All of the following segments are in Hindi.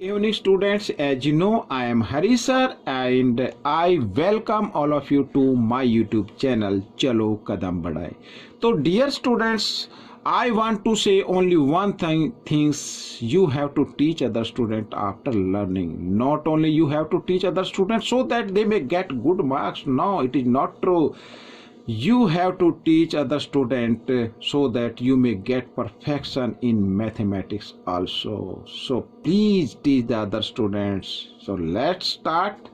Evening students, as you know, I am Hari sir and I welcome all of you to my YouTube channel चलो कदम बढ़ाए। तो dear students, I want to say only one things you have to teach other student after learning. Not only you have to teach other students so that they may get good marks. No, it is not true. You have to teach other student so that you may get perfection in mathematics also. So please teach the other students. So let's start.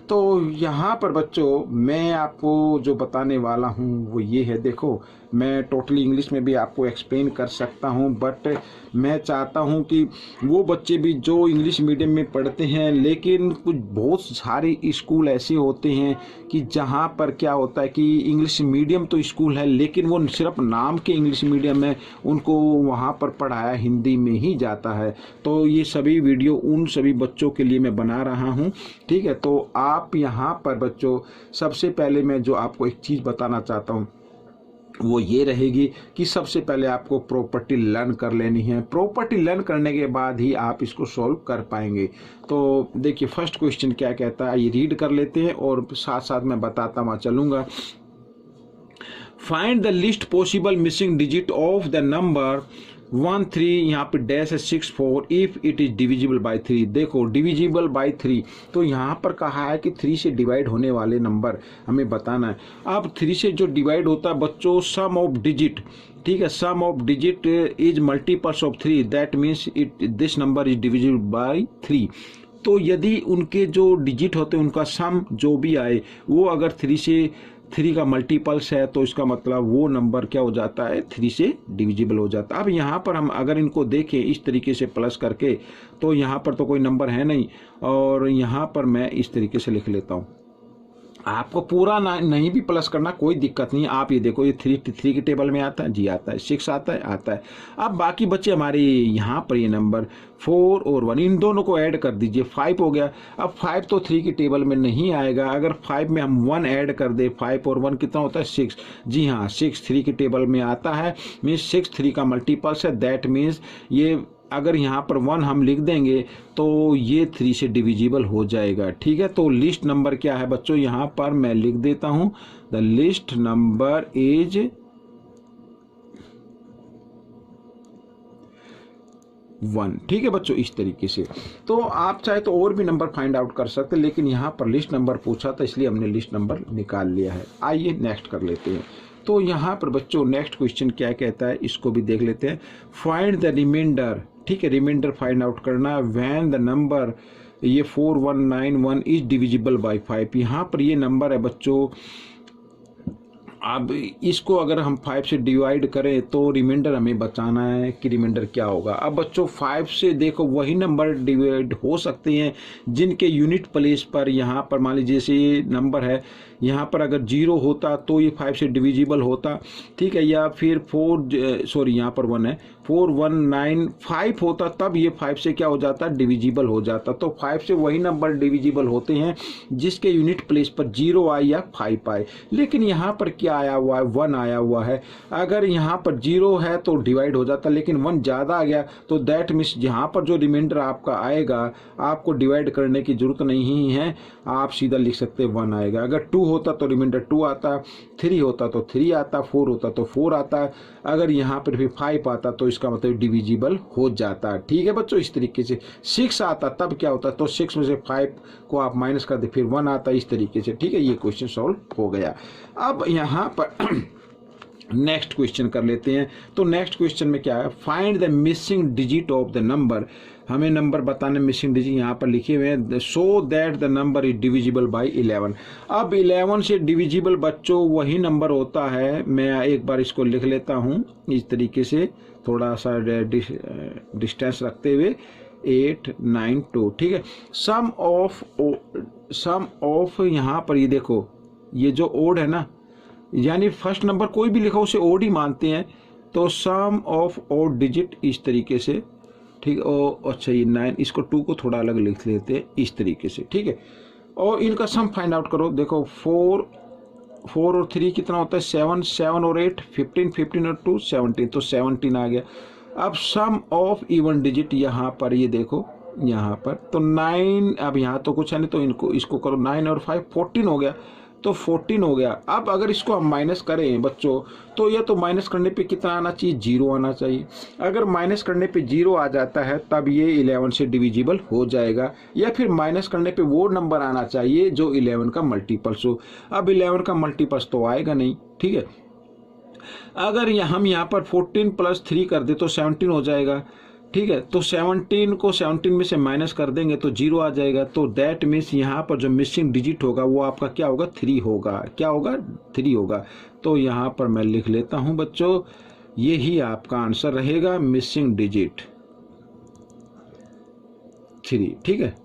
तो यहाँ पर बच्चों मैं आपको जो बताने वाला हूँ वो ये है। देखो, मैं टोटली इंग्लिश में भी आपको एक्सप्लेन कर सकता हूँ, बट मैं चाहता हूँ कि वो बच्चे भी जो इंग्लिश मीडियम में पढ़ते हैं, लेकिन कुछ बहुत सारे स्कूल ऐसे होते हैं कि जहाँ पर क्या होता है कि इंग्लिश मीडियम तो स्कूल है लेकिन वो सिर्फ नाम के इंग्लिश मीडियम है, उनको वहाँ पर पढ़ाया हिंदी में ही जाता है। तो ये सभी वीडियो उन सभी बच्चों के लिए मैं बना रहा हूँ, ठीक है। तो आप यहाँ पर बच्चों सबसे पहले मैं जो आपको एक चीज़ बताना चाहता हूँ वो ये रहेगी कि सबसे पहले आपको प्रॉपर्टी लर्न कर लेनी है। प्रॉपर्टी लर्न करने के बाद ही आप इसको सॉल्व कर पाएंगे। तो देखिए फर्स्ट क्वेश्चन क्या कहता है, ये रीड कर लेते हैं और साथ साथ मैं बताता हुआ चलूँगा। Find the list possible missing digit of the number 1 3 यहाँ पे डैश है 6 4 if it is divisible by 3। देखो डिविजिबल बाय 3, तो यहाँ पर कहा है कि 3 से डिवाइड होने वाले नंबर हमें बताना है। अब 3 से जो डिवाइड होता है बच्चों सम ऑफ डिजिट, ठीक है, sum of digit is multiples of 3, that means it this number is divisible by 3। तो यदि उनके जो डिजिट होते हैं उनका सम जो भी आए वो अगर 3 से 3 का मल्टीपल्स है तो इसका मतलब वो नंबर क्या हो जाता है, 3 से डिविजिबल हो जाता है। अब यहाँ पर हम अगर इनको देखें इस तरीके से प्लस करके, तो यहाँ पर तो कोई नंबर है नहीं और यहाँ पर मैं इस तरीके से लिख लेता हूँ। आपको पूरा नहीं भी प्लस करना कोई दिक्कत नहीं। आप ये देखो, ये 3 के टेबल में आता है जी, आता है 6 आता है। अब बाकी बच्चे हमारे यहाँ पर ये नंबर 4 और 1 इन दोनों को ऐड कर दीजिए, 5 हो गया। अब 5 तो 3 के टेबल में नहीं आएगा, अगर 5 में हम 1 ऐड कर दे, 5 और 1 कितना होता है 6। जी हाँ, 6 3 के टेबल में आता है, मीन्स 6 3 का मल्टीपल्स है। दैट मीन्स ये अगर यहाँ पर 1 हम लिख देंगे तो ये 3 से डिविजिबल हो जाएगा, ठीक है। तो लिस्ट नंबर क्या है बच्चों, यहाँ पर मैं लिख देता हूँ द लिस्ट नंबर इज 1, ठीक है बच्चों, इस तरीके से। तो आप चाहे तो और भी नंबर फाइंड आउट कर सकते, लेकिन यहाँ पर लिस्ट नंबर पूछा था इसलिए हमने लिस्ट नंबर निकाल लिया है। आइए नेक्स्ट कर लेते हैं। तो यहाँ पर बच्चों नेक्स्ट क्वेश्चन क्या कहता है इसको भी देख लेते हैं। फाइंड द रिमाइंडर, ठीक है, रिमाइंडर फाइंड आउट करना व्हेन द नंबर ये 4191 इज डिविजिबल बाय 5। यहाँ पर ये नंबर है बच्चों, अब इसको अगर हम 5 से डिवाइड करें तो रिमाइंडर हमें बचाना है कि रिमाइंडर क्या होगा। अब बच्चों 5 से देखो वही नंबर डिवाइड हो सकते हैं जिनके यूनिट प्लेस पर, यहाँ पर मान लीजिए जैसे ये नंबर है, यहाँ पर अगर 0 होता तो ये 5 से डिविजिबल होता, ठीक है, या फिर यहाँ पर 1 है, 4195 होता तब ये 5 से क्या हो जाता, डिविजिबल हो जाता। तो 5 से वही नंबर डिविजिबल होते हैं जिसके यूनिट प्लेस पर 0 आए या 5 आए। लेकिन यहाँ पर क्या आया हुआ है, 1 आया हुआ है। अगर यहाँ पर 0 है तो डिवाइड हो जाता, लेकिन 1 ज़्यादा आ गया तो दैट मीन्स यहाँ पर जो रिमाइंडर आपका आएगा आपको डिवाइड करने की जरूरत नहीं है, आप सीधा लिख सकते 1 आएगा। अगर 2 होता तो रिमाइंडर 2 आता, 3 होता तो 3 आता, 4 होता तो 4 आता, अगर यहाँ पर भी 5 आता तो इसका मतलब डिविजिबल हो जाता, ठीक है बच्चों, इस तरीके से। 6 आता तब क्या होता, तो 6 में से 5 को आप माइनस कर दे फिर 1 आता, इस तरीके से, ठीक है। ये क्वेश्चन सॉल्व हो गया। अब यहाँ पर नेक्स्ट क्वेश्चन कर लेते हैं। तो नेक्स्ट क्वेश्चन में क्या है, find the missing digit of the number, हमें नंबर बताने मिसिंग डिजिट यहाँ पर लिखे हुए हैं, so that the number is divisible bye 11। अब 11 से डिविजिबल बच्चों वही नंबर होता है, मैं एक बार इसको लिख लेता हूँ इस तरीके से, थोड़ा सा डिस्टेंस रखते हुए, 8 9 2, ठीक है। सम ऑफ यहाँ पर ये देखो, ये जो ओड है ना, यानी फर्स्ट नंबर कोई भी लिखा उसे ओड ही मानते हैं, तो सम ऑफ ओड डिजिट इस तरीके से, ठीक है। अच्छा ये 9, इसको 2 को थोड़ा अलग लिख लेते हैं इस तरीके से, ठीक है। और इनका सम फाइंड आउट करो, देखो 4 और 3 कितना होता है 7, 7 और 8 15, 15 और 2 17, तो 17 आ गया। अब सम ऑफ इवन डिजिट, यहाँ पर ये देखो यहाँ पर तो 9, अब यहाँ तो कुछ है नहीं, तो इसको करो 9 और 5 14 हो गया, तो 14 हो गया। अब अगर इसको हम माइनस करें बच्चों, तो यह तो माइनस करने पे कितना आना चाहिए, 0 आना चाहिए। अगर माइनस करने पे 0 आ जाता है तब ये 11 से डिविजिबल हो जाएगा, या फिर माइनस करने पे वो नंबर आना चाहिए जो 11 का मल्टीपल्स हो। अब 11 का मल्टीपल्स तो आएगा नहीं, ठीक है। अगर हम यहाँ पर 14 + 3 कर दे तो 17 हो जाएगा, ठीक है। तो 17 को 17 में से माइनस कर देंगे तो 0 आ जाएगा। तो दैट मीन्स यहाँ पर जो मिसिंग डिजिट होगा वो आपका क्या होगा, 3 होगा। क्या होगा, 3 होगा। तो यहाँ पर मैं लिख लेता हूँ बच्चों, यही आपका आंसर रहेगा, मिसिंग डिजिट 3, ठीक है।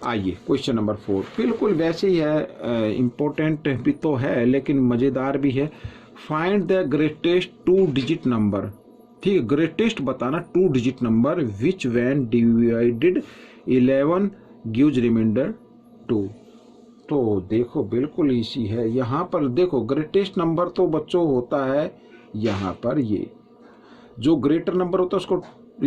आइए क्वेश्चन नंबर 4, बिल्कुल वैसे ही है, इम्पोर्टेंट भी तो है लेकिन मज़ेदार भी है। Find the greatest 2 digit number, ठीक है। ग्रेटेस्ट बताना 2 digit number which when divided 11 gives remainder 2। तो देखो बिल्कुल इजी है। यहाँ पर देखो ग्रेटेस्ट नंबर तो बच्चों होता है, यहाँ पर ये जो ग्रेटर नंबर होता है उसको,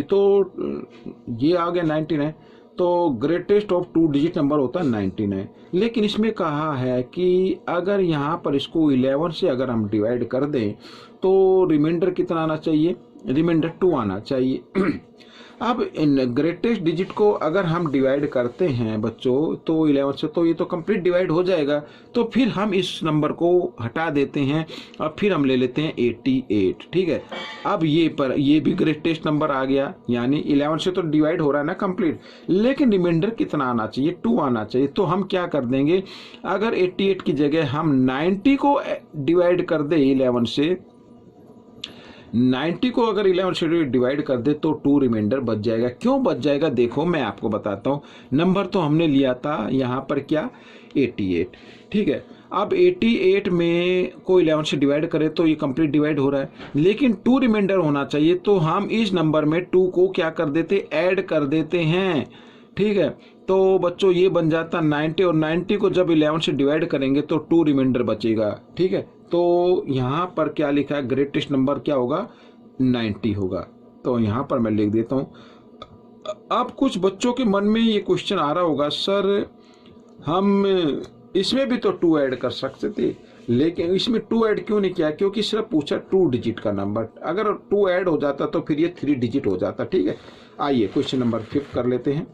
तो ये आ गया 99, तो ग्रेटेस्ट ऑफ 2 डिजिट नंबर होता है 99। लेकिन इसमें कहा है कि अगर यहाँ पर इसको 11 से अगर हम डिवाइड कर दें तो रिमाइंडर कितना आना चाहिए, रिमाइंडर 2 आना चाहिए। अब इन ग्रेटेस्ट डिजिट को अगर हम डिवाइड करते हैं बच्चों तो 11 से, तो ये तो कंप्लीट डिवाइड हो जाएगा। तो फिर हम इस नंबर को हटा देते हैं और फिर हम ले लेते हैं 88, ठीक है। अब ये भी ग्रेटेस्ट नंबर आ गया, यानी 11 से तो डिवाइड हो रहा है ना कंप्लीट, लेकिन रिमाइंडर कितना आना चाहिए, 2 आना चाहिए। तो हम क्या कर देंगे, अगर 88 की जगह हम 90 को डिवाइड कर दे 11 से, 90 को अगर 11 से डिवाइड कर दे तो 2 रिमाइंडर बच जाएगा। क्यों बच जाएगा, देखो मैं आपको बताता हूँ। नंबर तो हमने लिया था यहाँ पर क्या, 88, ठीक है। अब 88 में को 11 से डिवाइड करें तो ये कंप्लीट डिवाइड हो रहा है, लेकिन 2 रिमाइंडर होना चाहिए। तो हम इस नंबर में 2 को क्या कर देते, ऐड कर देते हैं, ठीक है। तो बच्चों ये बन जाता 90, और 90 को जब 11 से डिवाइड करेंगे तो 2 रिमाइंडर बचेगा, ठीक है। तो यहाँ पर क्या लिखा है, ग्रेटेस्ट नंबर क्या होगा, 90 होगा। तो यहाँ पर मैं लिख देता हूँ। अब कुछ बच्चों के मन में ये क्वेश्चन आ रहा होगा, सर हम इसमें भी तो 2 ऐड कर सकते थे, लेकिन इसमें 2 ऐड क्यों नहीं किया, क्योंकि सिर्फ पूछा 2 डिजिट का नंबर। अगर 2 ऐड हो जाता तो फिर ये 3 डिजिट हो जाता, ठीक है। आइए क्वेश्चन नंबर 5 कर लेते हैं।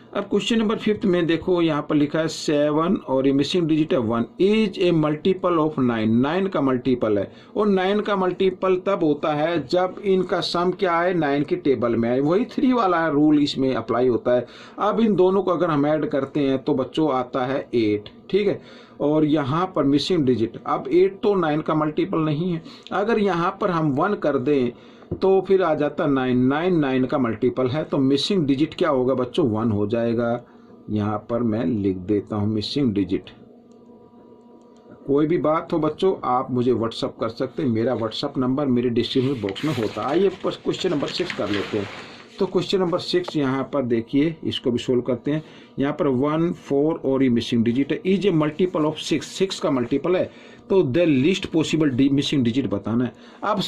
अब क्वेश्चन नंबर 5 में देखो यहाँ पर लिखा है 7 और ये मिसिंग डिजिट है 1 इज ए मल्टीपल ऑफ 9, 9 का मल्टीपल है। और 9 का मल्टीपल तब होता है जब इनका सम क्या है, 9 की टेबल में है। वही 3 वाला रूल इसमें अप्लाई होता है। अब इन दोनों को अगर हम ऐड करते हैं तो बच्चों आता है 8, ठीक है। और यहाँ पर मिसिंग डिजिट, अब 8 तो 9 का मल्टीपल नहीं है। अगर यहाँ पर हम 1 कर दें तो फिर आ जाता 9, 9 का मल्टीपल है। तो मिसिंग डिजिट क्या होगा बच्चों, 1 हो जाएगा। यहाँ पर मैं लिख देता हूँ मिसिंग डिजिट। कोई भी बात हो बच्चों आप मुझे व्हाट्सअप कर सकते हैं, मेरा व्हाट्सअप नंबर मेरे डिस्क्रिप्शन बॉक्स में होता है। आइए क्वेश्चन नंबर 6 कर लेते हैं। तो क्वेश्चन नंबर 6 यहाँ पर देखिए, इसको भी सोल्व करते हैं। यहाँ पर 1, 4 और ये मिसिंग डिजिट है। इज ए मल्टीपल ऑफ 6, 6 का मल्टीपल है। तो the least possible missing digit बताना है। अब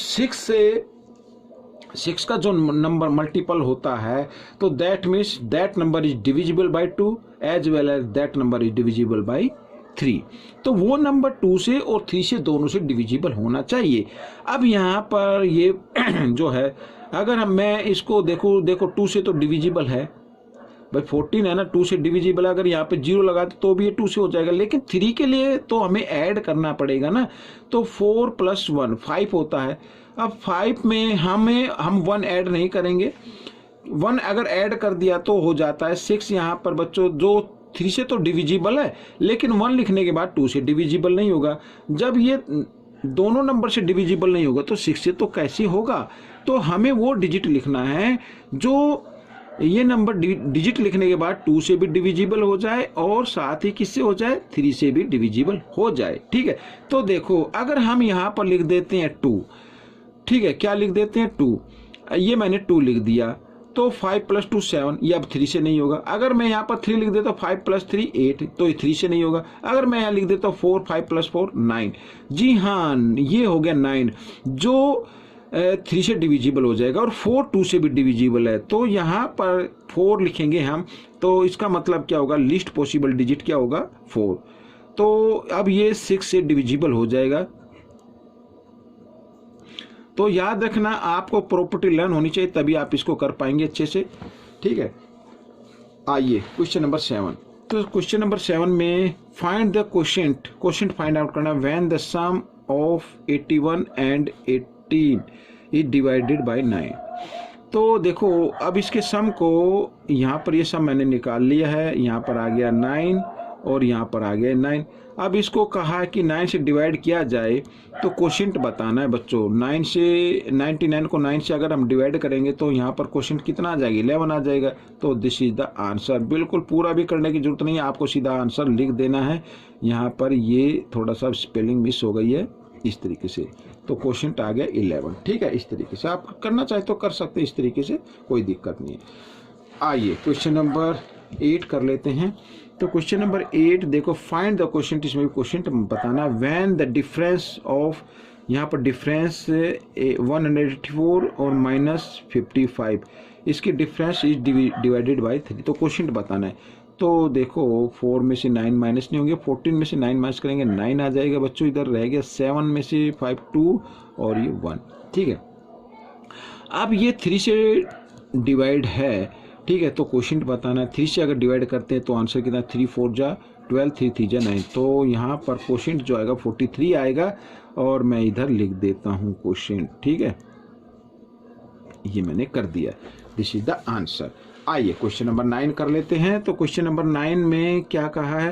6 का जो नंबर मल्टीपल होता है तो that means that number is divisible by 2 as well as that number is divisible by 3। तो वो नंबर 2 से और 3 से दोनों से डिविजिबल होना चाहिए। अब यहाँ पर ये जो है, अगर मैं इसको देखो 2 से तो डिविजिबल है भाई, 14 है ना, 2 से डिविजिबल। अगर यहाँ पे 0 लगा तो भी ये 2 से हो जाएगा, लेकिन 3 के लिए तो हमें ऐड करना पड़ेगा ना। तो 4 + 1 5 होता है। अब 5 में हम 1 ऐड नहीं करेंगे, 1 अगर ऐड कर दिया तो हो जाता है 6। यहाँ पर बच्चों जो 3 से तो डिविजिबल है, लेकिन 1 लिखने के बाद 2 से डिविजिबल नहीं होगा। जब ये दोनों नंबर से डिविजिबल नहीं होगा तो 6 से तो कैसे होगा। तो हमें वो डिजिट लिखना है जो ये नंबर डिजिट लिखने के बाद 2 से भी डिविजिबल हो जाए और साथ ही किससे हो जाए, 3 से भी डिविजिबल हो जाए, ठीक है। तो देखो अगर हम यहाँ पर लिख देते हैं 2, ठीक है, क्या लिख देते हैं 2, ये मैंने 2 लिख दिया। तो 5 + 2 7, ये अब 3 से नहीं होगा। अगर मैं यहाँ पर 3 लिख देता हूँ, 5 + 3 8, तो ये 3 से नहीं होगा। अगर मैं यहाँ लिख देता हूँ 4, 5 + 4 9, जी हाँ ये हो गया 9। जो 3 से डिविजिबल हो जाएगा और 4 2 से भी डिविजिबल है, तो यहाँ पर 4 लिखेंगे हम, तो इसका मतलब क्या होगा, लीस्ट पॉसिबल डिजिट क्या होगा 4। तो अब ये 6 से डिविजिबल हो जाएगा। तो याद रखना आपको प्रॉपर्टी लर्न होनी चाहिए, तभी आप इसको कर पाएंगे अच्छे से, ठीक है। आइए क्वेश्चन नंबर 7। तो क्वेश्चन नंबर 7 में find the quotient find out करना, when the sum of 81 and 18 is divided by 9। तो देखो अब इसके सम को, यहाँ पर ये सम मैंने निकाल लिया है, यहाँ पर आ गया 9 और यहाँ पर आ गया 9। अब इसको कहा कि 9 से डिवाइड किया जाए, तो क्वोशिएंट बताना है बच्चों। 9 से 99 को 9 से अगर हम डिवाइड करेंगे तो यहाँ पर क्वोशिएंट कितना आ जाएगा, 11 आ जाएगा। तो दिस इज द आंसर। बिल्कुल पूरा भी करने की जरूरत नहीं है, आपको सीधा आंसर लिख देना है। यहाँ पर ये थोड़ा सा स्पेलिंग मिस हो गई है इस तरीके से, तो क्वोशिएंट आ गया 11, ठीक है। इस तरीके से आप करना चाहे तो कर सकते हैं, इस तरीके से कोई दिक्कत नहीं है। आइए क्वेश्चन नंबर 8 कर लेते हैं। तो क्वेश्चन नंबर 8 देखो, फाइंड द क्वोशिएंट, इसमें भी क्वोशिएंट बताना, व्हेन द डिफरेंस ऑफ, यहाँ पर डिफरेंस 184 और -55, इसकी डिफरेंस इज डिवाइडेड बाय 3, तो क्वोशिएंट बताना है। तो देखो 4 में से 9 माइनस नहीं होंगे, 14 में से 9 माइनस करेंगे 9 आ जाएगा बच्चों, इधर रह गया 7 में से 5 2 और ये 1, ठीक है। अब ये 3 से डिवाइड है, ठीक है, तो क्वोशिएंट बताना है। 3 से अगर डिवाइड करते हैं तो आंसर कितना, 3 4 जा 12, 3 3 जा 9, तो यहाँ पर क्वोशिएंट जो आएगा 43 आएगा। और मैं इधर लिख देता हूँ क्वोशिएंट, ठीक है, ये मैंने कर दिया, दिस इज द आंसर। आइए क्वेश्चन नंबर 9 कर लेते हैं। तो क्वेश्चन नंबर 9 में क्या कहा है,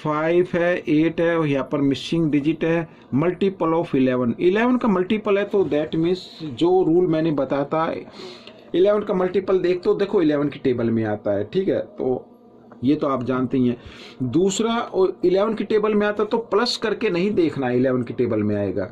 5 है, 8 है और यहाँ पर मिसिंग डिजिट है, मल्टीपल ऑफ 11 का मल्टीपल है, तो दैट मीन्स जो रूल मैंने बताया था 11 का मल्टीपल देखो 11 की टेबल में आता है, ठीक है, तो ये तो आप जानते ही हैं। दूसरा 11 की टेबल में आता तो प्लस करके नहीं देखना 11 की टेबल में आएगा,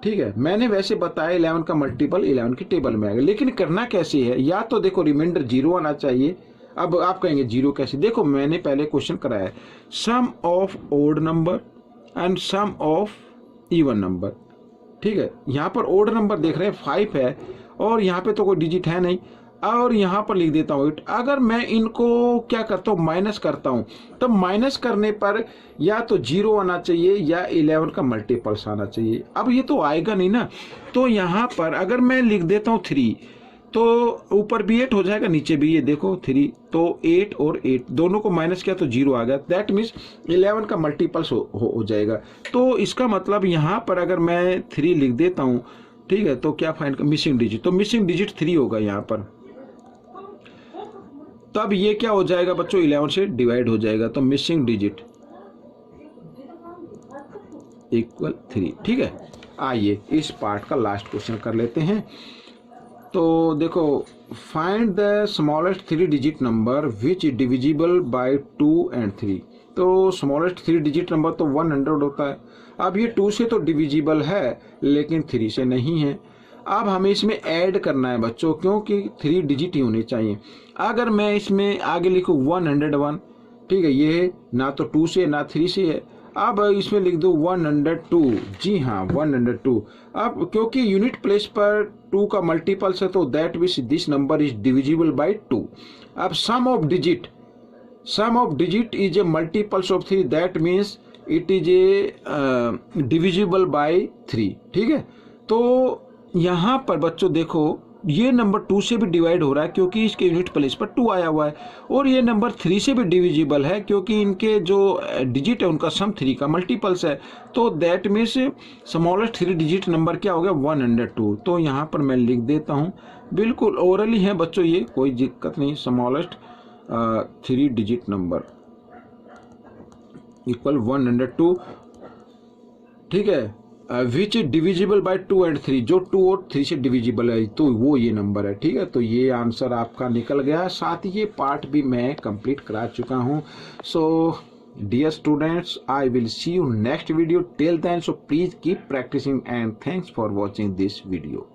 ठीक है। मैंने वैसे बताया 11 का मल्टीपल 11 की टेबल में आएगा, लेकिन करना कैसे है, या तो देखो रिमाइंडर 0 आना चाहिए। अब आप कहेंगे 0 कैसे, देखो मैंने पहले क्वेश्चन कराया, sum of odd number and sum of even number, ठीक है। यहाँ पर ओड नंबर देख रहे हैं 5 है और यहाँ पे तो कोई डिजिट है नहीं, और यहाँ पर लिख देता हूँ 8। अगर मैं इनको क्या करता हूँ, माइनस करता हूँ, तब माइनस करने पर या तो 0 आना चाहिए या 11 का मल्टीपल्स आना चाहिए। अब ये तो आएगा नहीं ना, तो यहाँ पर अगर मैं लिख देता हूँ 3, तो ऊपर भी 8 हो जाएगा, नीचे भी ये देखो 3, तो 8 और 8 दोनों को माइनस किया तो 0 आ गया, दैट मीन्स 11 का मल्टीपल्स हो जाएगा। तो इसका मतलब यहाँ पर अगर मैं 3 लिख देता हूँ, ठीक है, तो क्या फाइंड, मिसिंग डिजिट, तो मिसिंग डिजिट 3 होगा यहाँ पर, तब ये क्या हो जाएगा बच्चों, 11 से डिवाइड हो जाएगा, तो मिसिंग डिजिट इक्वल 3, ठीक है। आइए इस पार्ट का लास्ट क्वेश्चन कर लेते हैं। तो देखो, find the smallest 3 digit number which is divisible by 2 and 3। तो स्मॉलेस्ट 3 डिजिट नंबर तो 100 होता है। अब ये 2 से तो डिविजिबल है लेकिन 3 से नहीं है। अब हमें इसमें ऐड करना है बच्चों, क्योंकि 3 डिजिट ही होने चाहिए। अगर मैं इसमें आगे लिखूँ 101, ठीक है, ये ना तो 2 से ना 3 से है। अब इसमें लिख दो 102, जी हाँ 102। अब क्योंकि यूनिट प्लेस पर 2 का मल्टीपल्स है, तो that means this number is divisible by 2। अब sum of digit is a multiples of 3, that means it is a divisible by 3, ठीक है। तो यहाँ पर बच्चों देखो, ये नंबर 2 से भी डिवाइड हो रहा है क्योंकि इसके यूनिट प्लेस पर 2 आया हुआ है, और ये नंबर 3 से भी डिविजिबल है क्योंकि इनके जो डिजिट है उनका सम 3 का मल्टीपल्स है। तो that means smallest 3 digit number क्या हो गया, 102। तो यहाँ पर मैं लिख देता हूँ, बिल्कुल ओरली है बच्चों, ये कोई दिक्कत नहीं। स्मॉलेस्ट 3 डिजिट नंबर इक्वल 102, ठीक है, which is divisible by 2 and 3, जो 2 और 3 से डिविजिबल है, तो वो ये नंबर है, ठीक है। तो ये आंसर आपका निकल गया, साथ ही ये पार्ट भी मैं कंप्लीट करा चुका हूँ। So dear students, I will see you next video, till then so please keep practicing and thanks for watching this video.